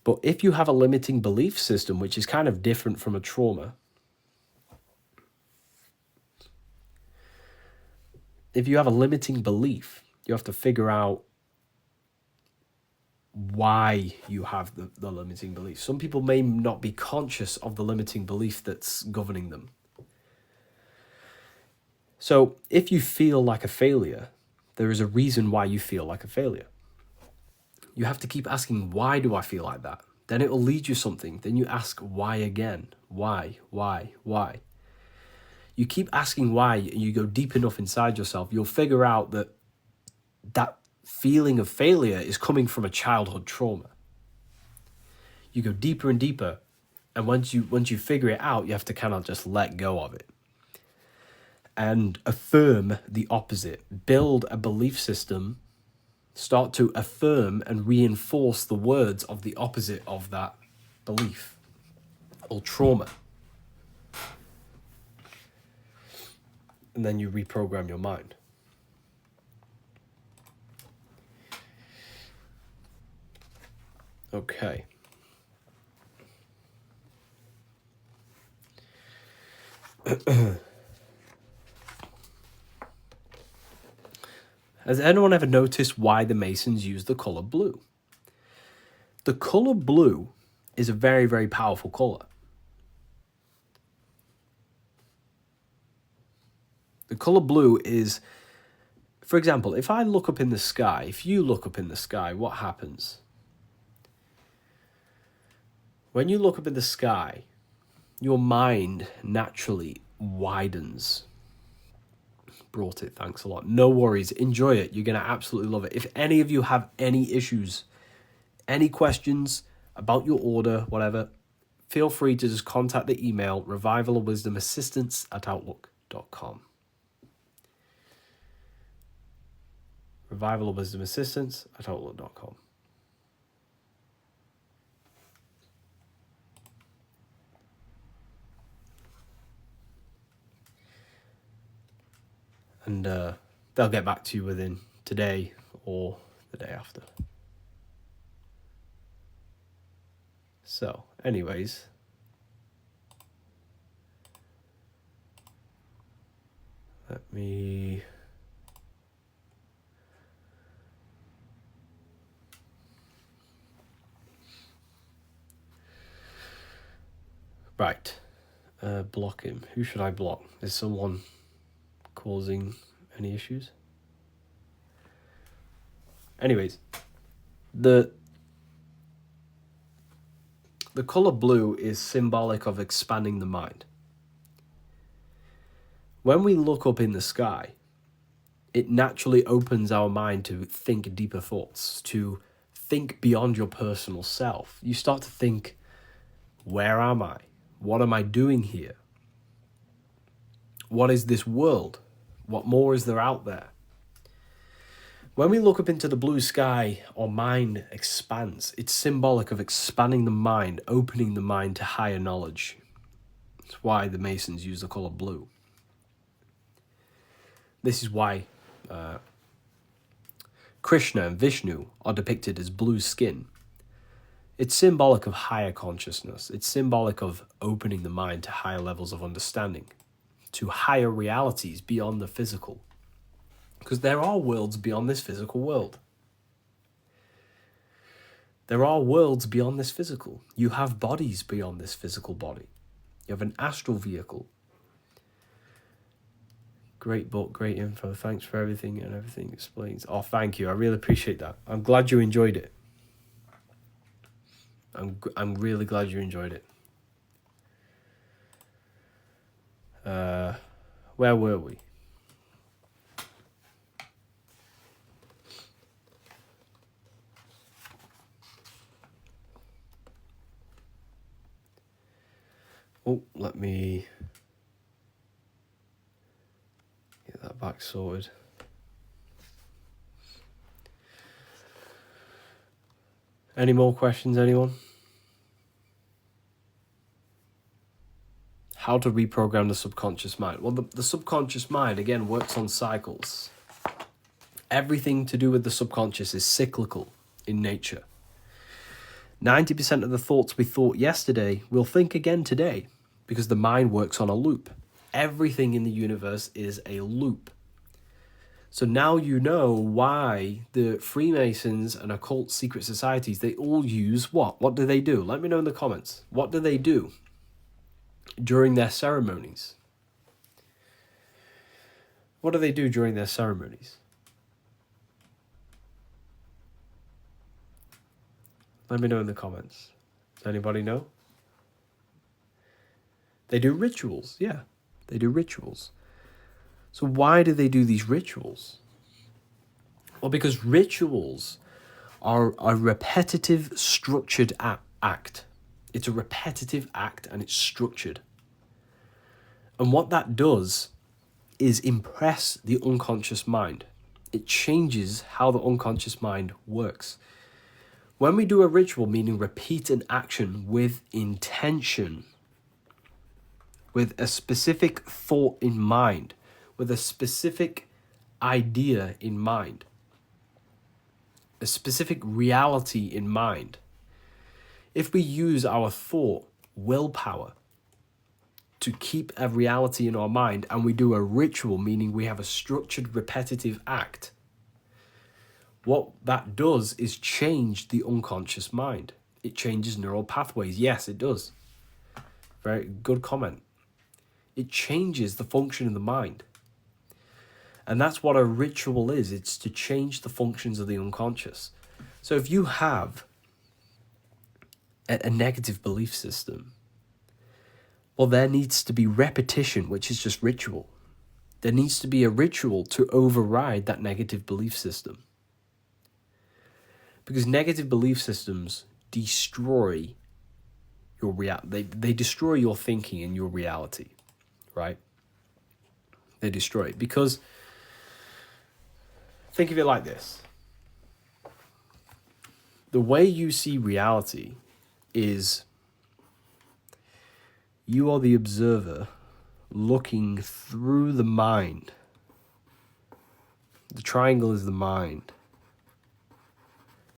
But if you have a limiting belief system, which is kind of different from a trauma, if you have a limiting belief, you have to figure out why you have the limiting belief. Some people may not be conscious of the limiting belief that's governing them. So if you feel like a failure, there is a reason why you feel like a failure. You have to keep asking, why do I feel like that? Then it will lead you something. Then you ask why again. Why? You keep asking why, and you go deep enough inside yourself, you'll figure out that that feeling of failure is coming from a childhood trauma. You go deeper and deeper, and once you figure it out, you have to kind of just let go of it and affirm the opposite. Build a belief system. Start to affirm and reinforce the words of the opposite of that belief or trauma. And then you reprogram your mind. Okay. Has anyone ever noticed why the Masons use the color blue? The color blue is a very, very powerful color. The color blue is, for example, if I look up in the sky, if you look up in the sky, what happens? When you look up in the sky, your mind naturally widens. Brought it, thanks a lot. No worries, enjoy it. You're going to absolutely love it. If any of you have any issues, any questions about your order, whatever, feel free to just contact the email revivalofwisdomassistance@outlook.com. revivalofwisdomassistance@outlook.com. And they'll get back to you within today or the day after. So, anyways, let me... Right. Block him. Who should I block? Is someone causing any issues? Anyways, the color blue is symbolic of expanding the mind. When we look up in the sky, it naturally opens our mind to think deeper thoughts, to think beyond your personal self. You start to think, where am I? What am I doing here? What is this world? What more is there out there? When we look up into the blue sky, our mind expands. It's symbolic of expanding the mind, opening the mind to higher knowledge. That's why the Masons use the color blue. This is why Krishna and Vishnu are depicted as blue skin. It's symbolic of higher consciousness. It's symbolic of opening the mind to higher levels of understanding, to higher realities beyond the physical. Because there are worlds beyond this physical world. There are worlds beyond this physical. You have bodies beyond this physical body. You have an astral vehicle. Great book, great info. Thanks for everything, and everything explains. Oh, thank you. I really appreciate that. I'm glad you enjoyed it. I'm really glad you enjoyed it. Where were we? Oh, let me get that back sorted. Any more questions, anyone? How to reprogram the subconscious mind? Well, the subconscious mind, again, works on cycles. Everything to do with the subconscious is cyclical in nature. 90% of the thoughts we thought yesterday we'll think again today, because the mind works on a loop. Everything in the universe is a loop. So now you know why the Freemasons and occult secret societies, they all use what? What do they do? Let me know in the comments. What do they do during their ceremonies? What do they do during their ceremonies? Let me know in the comments. Does anybody know? They do rituals. Yeah, they do rituals. So why do they do these rituals? Well, because rituals are a repetitive, structured act. It's a repetitive act and it's structured. And what that does is impress the unconscious mind. It changes how the unconscious mind works. When we do a ritual, meaning repeat an action with intention, with a specific thought in mind, with a specific idea in mind, a specific reality in mind. If we use our thought, willpower, to keep a reality in our mind, and we do a ritual, meaning we have a structured, repetitive act, what that does is change the unconscious mind. It changes neural pathways. Yes, it does. Very good comment. It changes the function of the mind. And that's what a ritual is. It's to change the functions of the unconscious. So if you have a negative belief system, well, there needs to be repetition, which is just ritual. There needs to be a ritual to override that negative belief system. Because negative belief systems destroy your reality. They destroy your thinking and your reality, right? They destroy it. Because think of it like this. The way you see reality is you are the observer looking through the mind. The triangle is the mind.